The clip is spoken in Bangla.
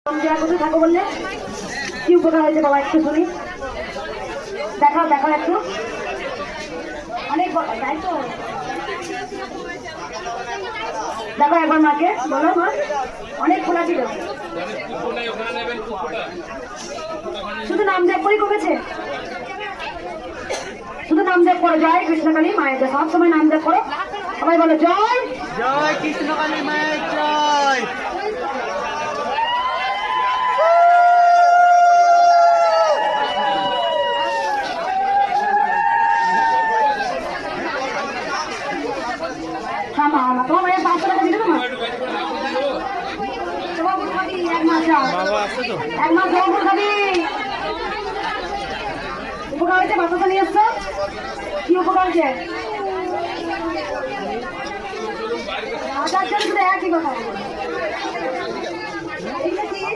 কোথায় থাকো বললে? কি উপকার হয়েছে বাবা একটু শুনি। দেখাও দেখাও একটু। অনেক তাই তো, দেখো একবার মাকে বলো। মা অনেক খোলা ছিল, শুধু নাম জপ করেই কমেছে। শুধু নাম জপ করো, জয় কৃষ্ণকালী মায়ের জয়। সব সময় নাম জপ করো, সবাই বলো জয় জয় কৃষ্ণকালী মায়ের জয়। হ্যাঁ মা মা তোমার মায়ের 500 টাকা দিলে তোমার এক মাস যাও, এক মাস যাও খাবি। উপকার হয়েছে, বাচ্চাটা নিয়ে এসছো। কি উপকার হয়েছে? আচার জন্য একই কথা।